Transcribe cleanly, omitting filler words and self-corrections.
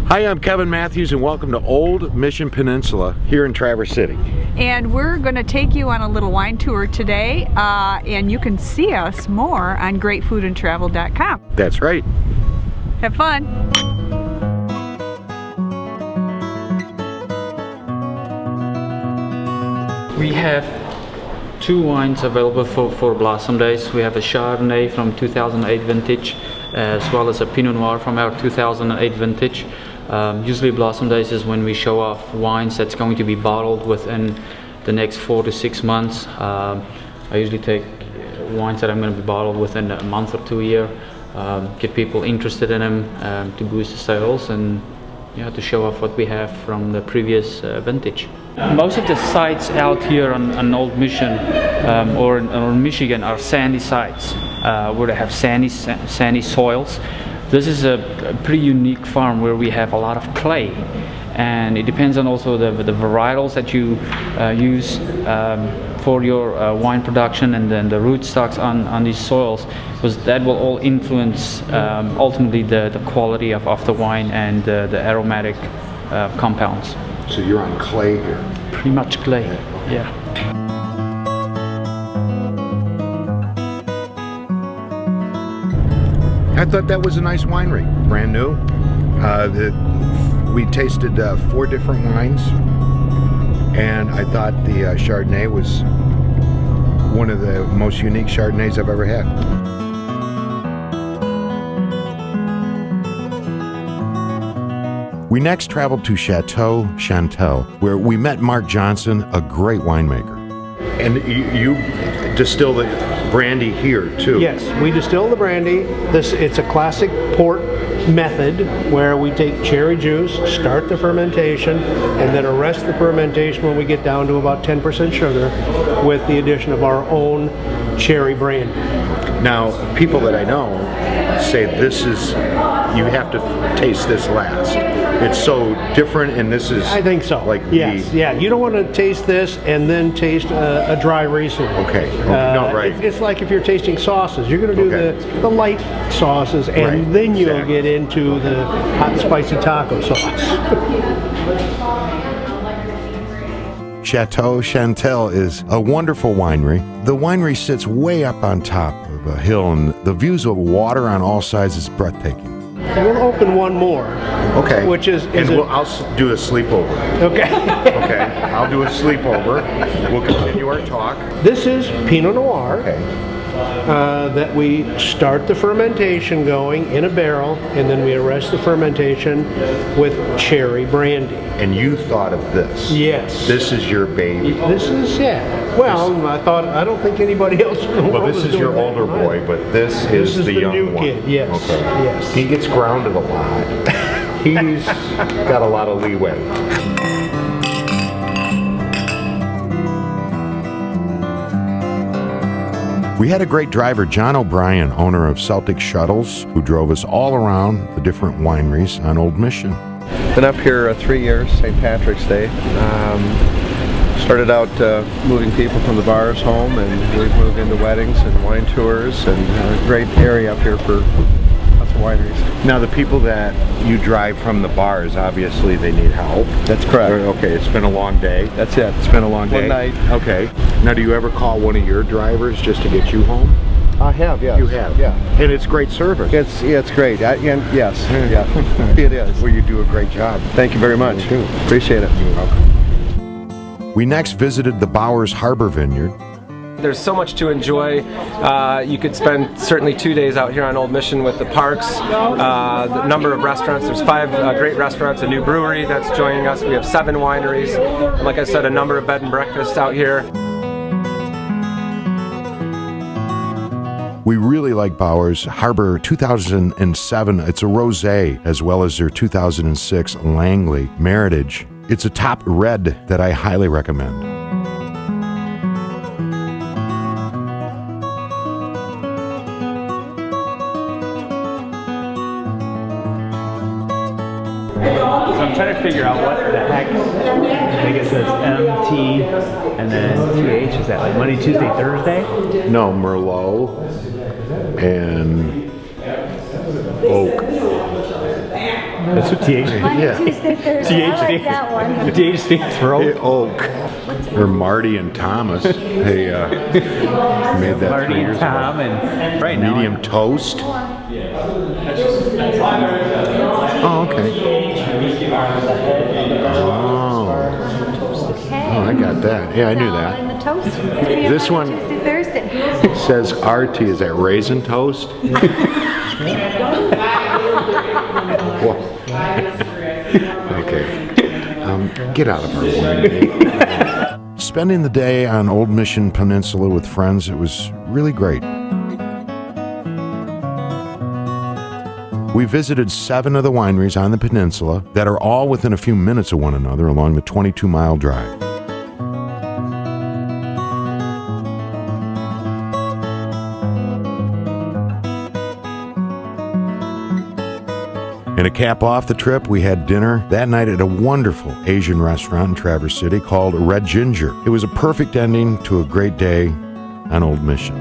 Hi, I'm Kevin Matthews and welcome to Old Mission Peninsula here in Traverse City. And we're going to take you on a little wine tour today, and you can see us more on greatfoodandtravel.com. That's right. Have fun. We have two wines available for Blossom Days. We have a Chardonnay from 2008 vintage, as well as a Pinot Noir from our 2008 vintage. Usually Blossom Days is when we show off wines that's going to be bottled within the next 4 to 6 months. I usually take wines that I'm going to be bottled within a month or 2 year, get people interested in them, to boost the sales and to show off what we have from the previous vintage. Most of the sites out here on Old Mission or in Michigan are sandy sites where they have sandy soils. This is a pretty unique farm where we have a lot of clay, and it depends on also the varietals that you use for your wine production, and then the rootstocks on these soils, because that will all influence ultimately the quality of the wine and the aromatic compounds. So you're on clay here? Pretty much clay, yeah. I thought that was a nice winery, brand new. We tasted 4 different wines, and I thought the Chardonnay was one of the most unique Chardonnays I've ever had. We next traveled to Chateau Chantel, where we met Mark Johnson, a great winemaker. And you distill the brandy here too? Yes, we distill the brandy. It's a classic port method where we take cherry juice, start the fermentation, and then arrest the fermentation when we get down to about 10% sugar with the addition of our own cherry brandy. Now, people that I know say you have to taste this last. It's so different, and this is... I think so. Like yes, yeah. You don't want to taste this and then taste a dry Riesling. Okay. No, right. It's like if you're tasting sauces. You're going to do the light sauces, and then you'll get into the hot, spicy taco sauce. Chateau Chantel is a wonderful winery. The winery sits way up on top of a hill, and the views of water on all sides is breathtaking. We'll open one more. Okay. Which is I'll do a sleepover. Okay. Okay. I'll do a sleepover. We'll continue our talk. This is Pinot Noir. Okay. That we start the fermentation going in a barrel, and then we arrest the fermentation with cherry brandy. And you thought of this? Yes. This is your baby? This is, yeah. Well, I don't think anybody else in the world Well, this is your older boy, but this is the young new one. kid, yes. Okay. Yes. He gets grounded a lot. He's got a lot of leeway. We had a great driver, John O'Brien, owner of Celtic Shuttles, who drove us all around the different wineries on Old Mission. Been up here 3 years, St. Patrick's Day. Started out moving people from the bars home, and we've moved into weddings and wine tours, and a great area up here for lots of wineries. Now, the people that you drive from the bars, obviously they need help. That's correct. Okay, it's been a long day. That's it. It's been a long day. One night. Okay. Now, do you ever call one of your drivers just to get you home? I have, yes. You have? Yeah. And it's great service. It's great. And yes, yeah, it is. Well, you do a great job. Thank you very much. You Appreciate it. You're welcome. We next visited the Bowers Harbor Vineyard. There's so much to enjoy. You could spend certainly 2 days out here on Old Mission with the parks, the number of restaurants. There's 5 great restaurants, a new brewery that's joining us. We have 7 wineries, and like I said, a number of bed and breakfasts out here. We really like Bowers Harbor 2007. It's a rosé, as well as their 2006 Langley Meritage. It's a top red that I highly recommend. So I'm trying to figure out what the heck. I guess it's MT and then 2H. Is that like Monday, Tuesday, Thursday? No, Merlot and Oak. That's what TH. Yeah. Tuesday, Thursday. I like that one. TH stands for Hey, Oak. Oak. Or Marty and Thomas. They made that 3 Marty years and Tom, ago. and right now. Medium toast. Oh, okay. Oh, I got that. Yeah, I knew In that. the toast. This one- Tuesday, Thursday. It says RT. Is that raisin toast? Whoa. Okay. Get out of our way. Spending the day on Old Mission Peninsula with friends, it was really great. We visited 7 of the wineries on the peninsula that are all within a few minutes of one another along the 22-mile drive. And to cap off the trip, we had dinner that night at a wonderful Asian restaurant in Traverse City called Red Ginger. It was a perfect ending to a great day on Old Mission.